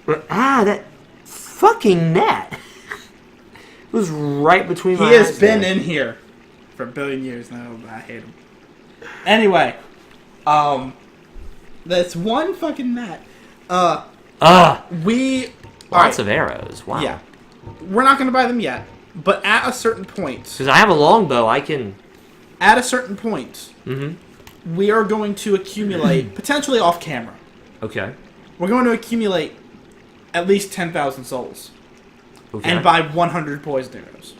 That fucking net. It was right between my He eyes. has been there. in here for a billion years now. I hate him. Anyway, that's one fucking net. We Lots of arrows. Wow. Yeah, we're not gonna buy them yet, but at a certain point, Because I have a longbow, I can. at a certain point, we are going to accumulate potentially off camera. Okay. We're going to accumulate at least 10,000 souls Okay. and buy 100 poison arrows.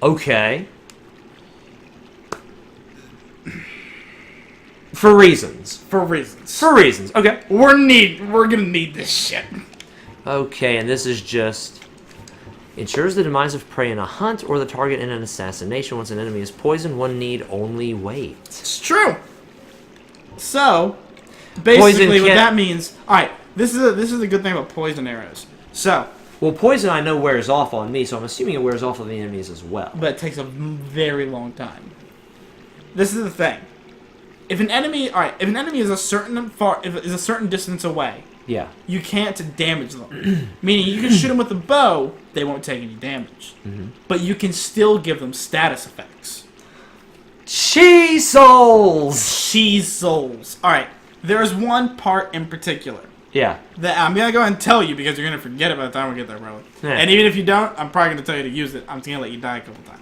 Okay. For reasons. For reasons. For reasons. Okay. We're gonna need this shit. Okay, and this is just ensures the demise of prey in a hunt or the target in an assassination. Once an enemy is poisoned, one need only wait. It's true. So, basically, what can't- that means. All right, this is a good thing about poison arrows. So, Well, poison I know wears off on me, so I'm assuming it wears off on the enemies as well. but it takes a very long time. This is the thing. If an enemy is a certain distance away, Yeah. you can't damage them. Meaning, you can shoot them with a bow, they won't take any damage. But you can still give them status effects. Cheese souls! Cheese souls. Alright, there's one part in particular Yeah. that I'm going to go ahead and tell you because you're going to forget it by the time we get there, probably. Yeah. And even if you don't, I'm probably going to tell you to use it. I'm just going to let you die a couple times.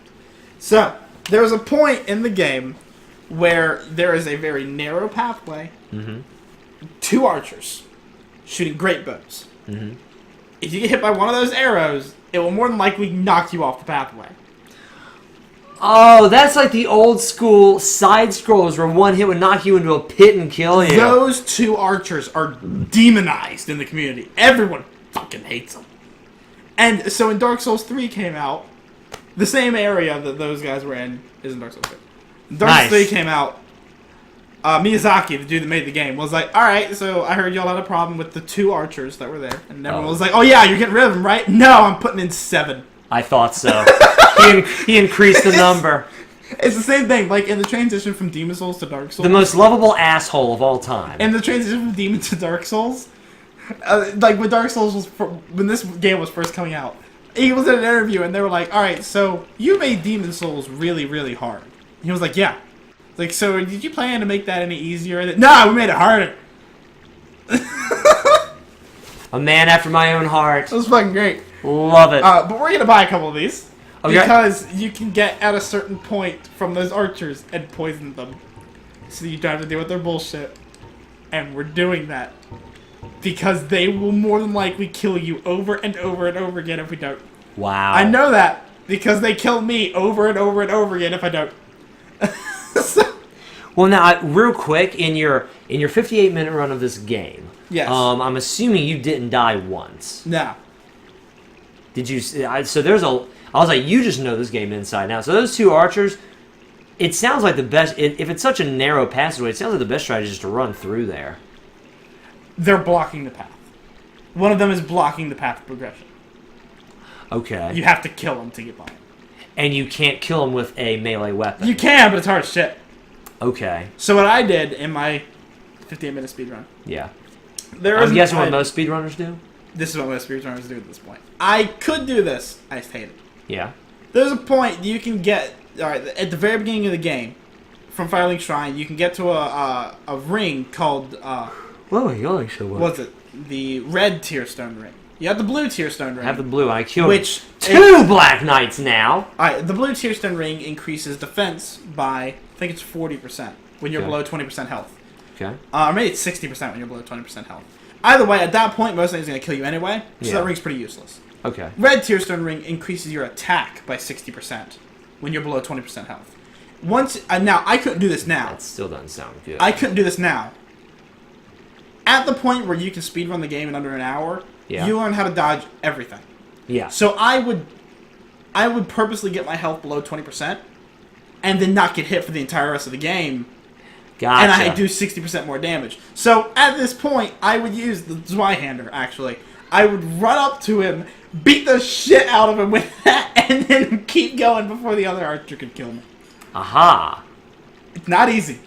So, there's a point in the game where there is a very narrow pathway, two archers shooting great bows. If you get hit by one of those arrows, it will more than likely knock you off the pathway. Oh, that's like the old school side scrollers where one hit would knock you into a pit and kill you. Those two archers are demonized in the community. Everyone fucking hates them. And so when Dark Souls 3 came out, the same area that those guys were in is in Dark Souls 3. Dark Souls 3 came out, Miyazaki, the dude that made the game, was like, alright, so I heard y'all had a problem with the two archers that were there. And everyone was like, oh yeah, you're getting rid of them, right? No, I'm putting in 7. I thought so. he increased the number. It's the same thing, like in the transition from Demon Souls to Dark Souls. The most lovable asshole of all time. In the transition from Demon to Dark Souls, like when Dark Souls was, when this game was first coming out, he was in an interview and they were like, alright, so you made Demon Souls really, really hard. He was like, yeah. Like, so did you plan to make that any easier? No, we made it harder. A man after my own heart. It was fucking great. Love it. But we're gonna buy a couple of these. Okay. Because you can get at a certain point from those archers and poison them. So you don't have to deal with their bullshit. And we're doing that. Because they will more than likely kill you over and over and over again if we don't. Wow. I know that. Because they kill me over and over and over again if I don't. Well, now, real quick, in your 58-minute run of this game, Yes. I'm assuming you didn't die once. No. Did you? So there's a. I was like, you just know this game inside and out. So those two archers, it sounds like the best. If it's such a narrow passageway, it sounds like the best strategy is to run through there. They're blocking the path. One of them is blocking the path of progression. Okay. You have to kill them to get by. And you can't kill them with a melee weapon. You can, but it's hard as shit. Okay. So what I did in my 58-minute speedrun. Yeah. I'm I'm guessing what most speedrunners do? This is what most speedrunners do at this point. I could do this. I just hate it. Yeah. There's a point you can get. Alright, at the very beginning of the game, from Firelink Shrine, you can get to a ring called, Whoa, you only show what? what's it? The red tear stone ring. You have the blue tear stone ring. I have the blue. I killed Which 2 Black Knights now. Alright, the blue tear stone ring increases defense by, I think it's 40% when you're Okay. below 20% health. Okay. Or maybe it's 60% when you're below 20% health. Either way, at that point, most things are going to kill you anyway, so Yeah. that ring's pretty useless. Okay. Red tear stone ring increases your attack by 60% when you're below 20% health. Once, now, I couldn't do this now. That still doesn't sound good. I couldn't do this now. At the point where you can speedrun the game in under an hour, Yeah. you learn how to dodge everything. Yeah. So I would purposely get my health below 20%, and then not get hit for the entire rest of the game, Gotcha. and I do 60% more damage. So at this point, I would use the Zweihander, actually. I would run up to him, beat the shit out of him with that, and then keep going before the other archer could kill me. Aha. It's not easy,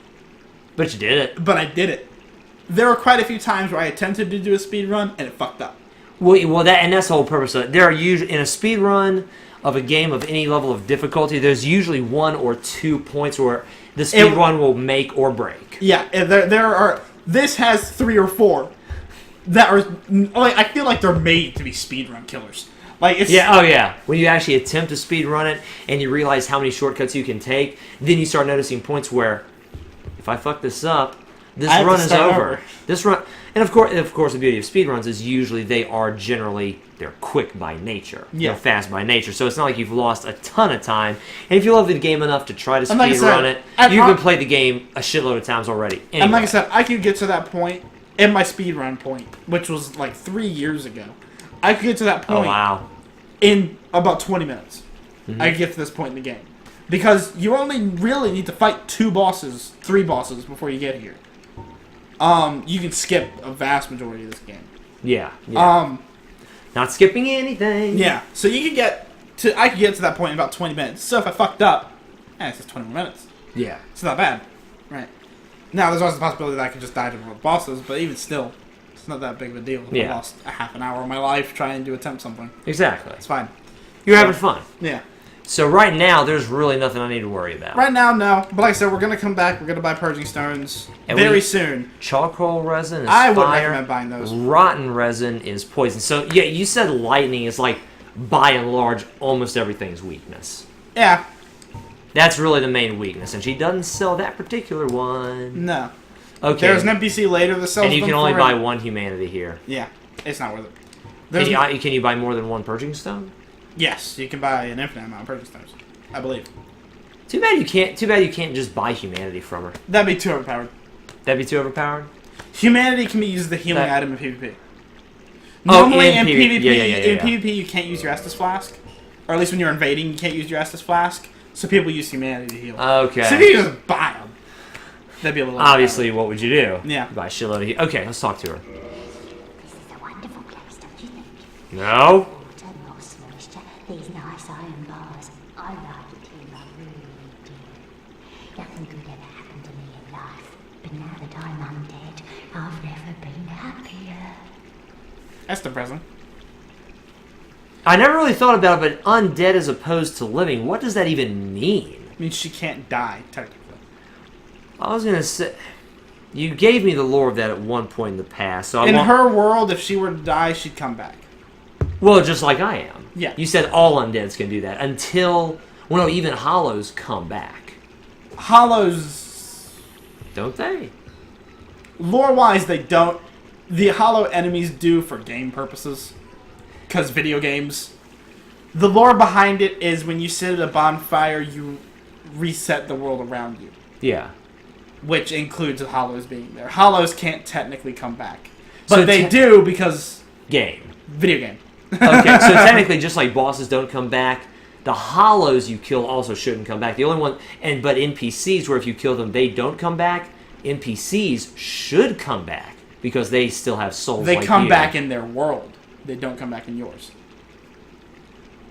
But you did it. but I did it. There were quite a few times where I attempted to do a speed run, and it fucked up. Well, that's the whole purpose of it. There are usually in a speed run of a game of any level of difficulty, there's usually 1 or 2 points where the speed run will make or break. Yeah, there are. This has 3 or 4 that are. Like, I feel like they're made to be speedrun killers. Like it's When you actually attempt to speed run it and you realize how many shortcuts you can take, then you start noticing points where, if I fuck this up, this run is over. This run, and of course, the beauty of speedruns is usually they're quick by nature. Yeah. They're fast by nature, so it's not like you've lost a ton of time. And if you love the game enough to try to speed run it, you can play the game a shitload of times already. Anyway. And like I said, I could get to that point in my speedrun point, which was like 3 years ago. I could get to that point in about 20 minutes. Mm-hmm. I could get to this point in the game. Because you only really need to fight 3 bosses before you get here. You can skip a vast majority of this game. Yeah. Not skipping anything. Yeah. So I could get to that point in about 20 minutes. So if I fucked up, it's just 20 more minutes. Yeah. It's not bad. Right. Now, there's always the possibility that I could just die to more bosses, but even still, it's not that big of a deal. I lost a half an hour of my life trying to attempt something. Exactly. It's fine. You're having fun. Yeah. So right now, there's really nothing I need to worry about. Right now, no. But like I said, we're going to come back. We're going to buy purging stones very soon. Charcoal resin is I fire. would recommend buying those. Rotten resin is poison. So, yeah, you said lightning is like, by and large, almost everything's weakness. Yeah. That's really the main weakness, and she doesn't sell that particular one. No. Okay. There's an NPC later that sells them. And you can only buy 1 humanity here. Yeah. It's not worth it. Can you buy more than 1 purging stone? Yes, you can buy an infinite amount of purging stones, I believe. Too bad you can't just buy humanity from her. That'd be too overpowered. That'd be too overpowered? Humanity can be used as the healing item in PvP. Normally in PvP you can't use your Estus Flask. Or at least when you're invading, you can't use your Estus Flask. So people use humanity to heal. Okay. So if you just buy them, that'd be a little obviously, what would you do? Yeah. Buy a shitload of heal. Okay, let's talk to her. This is a wonderful place, don't you think? No? These nice iron bars. I like it here, I really do. Nothing good ever happened to me in life, but now that I'm undead, I've never been happier. That's depressing. I never really thought about it, but undead as opposed to living, what does that even mean? It means she can't die, technically. I was gonna say, you gave me the lore of that at one point in the past. So in her world, if she were to die, she'd come back. Well, just like I am. Yeah. You said all undeads can do that until, well, no, even hollows come back. Hollows, don't they? Lore-wise, they don't. The hollow enemies do for game purposes. Because video games. The lore behind it is when you sit at a bonfire, you reset the world around you. Yeah. Which includes the hollows being there. Hollows can't technically come back. But so they do because... Game. Video game. Okay, so technically, just like bosses don't come back, the hollows you kill also shouldn't come back. The only one... But NPCs, where if you kill them, they don't come back, NPCs should come back. Because they still have souls like you. They come back in their world. They don't come back in yours.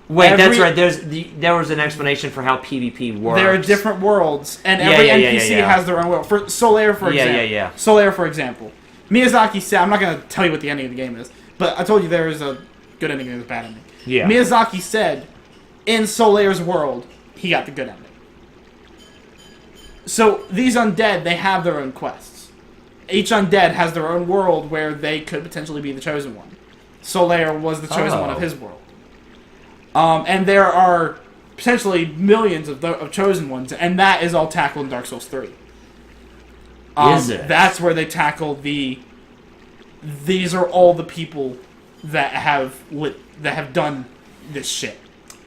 Wait, that's right. There was an explanation for how PvP works. There are different worlds, and every NPC has their own world. For Solaire, for example. Solaire, for example. Miyazaki said, I'm not going to tell you what the ending of the game is, but I told you there is a good ending and there's a bad ending. Yeah. Miyazaki said, in Solaire's world, he got the good ending. So, these undead, they have their own quests. Each undead has their own world where they could potentially be the chosen one. Solaire was the chosen one of his world. And there are potentially millions of chosen ones, and that is all tackled in Dark Souls 3. Is it? That's where they tackle the... These are all the people that have done this shit.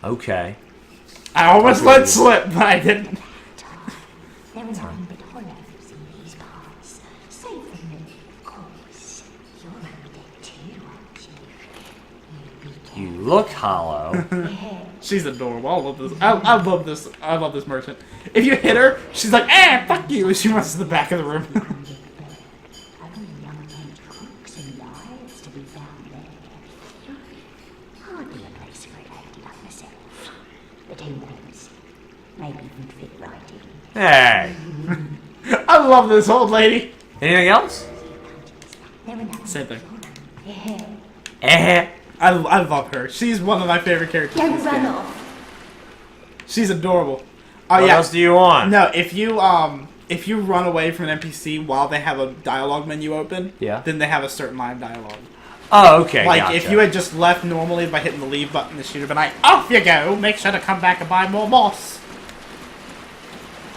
Okay. I almost let slip, but I didn't. There are nothing but hollows in these parts. Save for me, of course. You're undead too, aren't you? You look hollow. She's adorable. I love this. I love this. I love this merchant. If you hit her, she's like, fuck you, and she runs to the back of the room. Only young-aged crooks and liars to be found there. Hardly a place for a lady like myself. But who knows? Maybe you'd fit right in. Hey. I love this old lady. Anything else? Same thing. Eh. I love her. She's one of my favorite characters. in Don't this run game. off. She's adorable. Oh What yeah. else do you want? No, if you run away from an NPC while they have a dialogue menu open, Yeah. then they have a certain line of dialogue. Oh, okay. Like gotcha. if you had just left normally by hitting the leave button, the shooter would be like, "Off you go! Make sure to come back and buy more moss."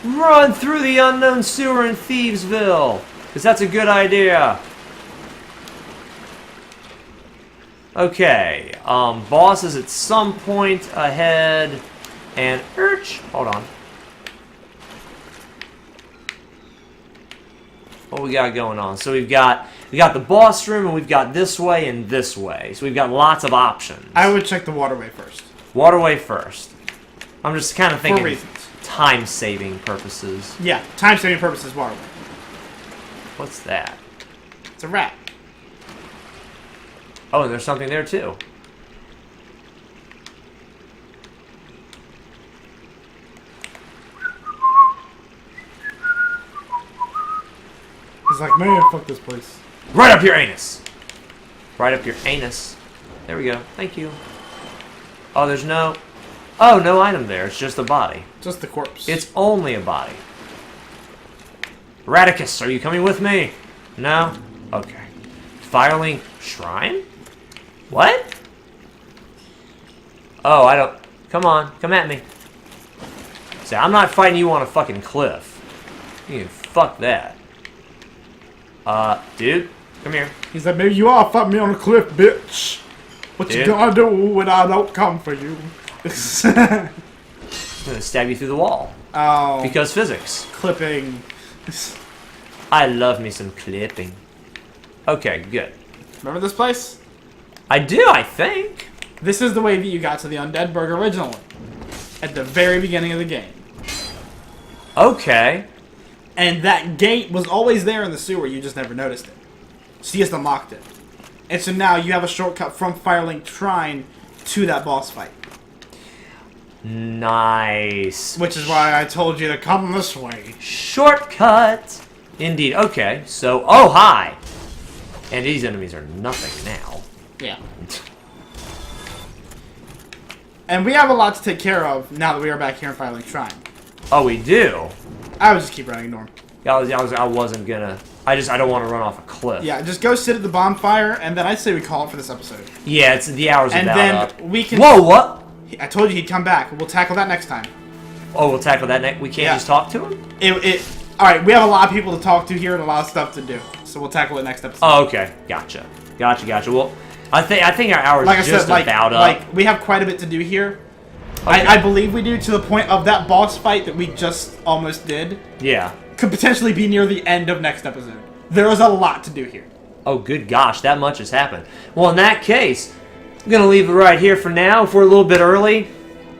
Run through the unknown sewer in Thievesville, because that's a good idea. Okay, boss is at some point ahead, and hold on. What we got going on? So we got the boss room, and we've got this way and this way. So we've got lots of options. I would check the waterway first. Waterway first. I'm just kind of For thinking reasons. time-saving purposes. Yeah, time-saving purposes, waterway. What's that? It's a rat. Oh, and there's something there too. He's like, man, fuck this place. Right up your anus. Right up your anus. There we go. Thank you. Oh, there's no... Oh, no item there. It's just a body. Just the corpse. It's only a body. Radicus, are you coming with me? No? Okay. Firelink Shrine? What? Oh, I don't... Come on. Come at me. See, I'm not fighting you on a fucking cliff. You can fuck that. Dude, come here. He's like, maybe you are fuck me on a cliff, bitch. What you Dude. gonna do when I don't come for you? I'm gonna stab you through the wall. Oh, Because physics. clipping. I love me some clipping. Okay, good. Remember this place? I do, I think. This is the way that you got to the Undead Burg originally. At the very beginning of the game. Okay. And that gate was always there in the sewer, you just never noticed it. So you just unlocked it. And so now you have a shortcut from Firelink Shrine to that boss fight. Nice. Which is why I told you to come this way. Shortcut. Indeed. Okay, so... Oh, hi. And these enemies are nothing now. Yeah. And we have a lot to take care of now that we are back here in Firelink Shrine. Oh, we do? I would just keep running, Norm. I wasn't gonna... I don't want to run off a cliff. Yeah, just go sit at the bonfire, and then I'd say we call it for this episode. Yeah, it's the hours And about then up. we can... Whoa, what? I told you he'd come back. We'll tackle that next time. Oh, we'll tackle that next... We can't Yeah. just talk to him? Alright, we have a lot of people to talk to here and a lot of stuff to do. So we'll tackle it next episode. Oh, okay. Gotcha. Well, I think our hours Like I just said, like, about up. like, we have quite a bit to do here. Okay. I believe we do, to the point of that boss fight that we just almost did. Yeah. Could potentially be near the end of next episode. There is a lot to do here. Oh, good gosh, that much has happened. Well, in that case, I'm going to leave it right here for now. If we're a little bit early,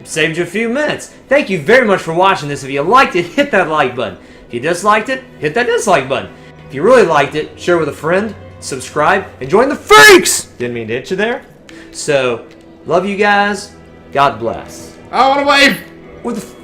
saved you a few minutes. Thank you very much for watching this. If you liked it, hit that like button. If you disliked it, hit that dislike button. If you really liked it, share with a friend, subscribe, and join the freaks! Didn't mean to hit you there. So, love you guys. God bless. I want to wave! With the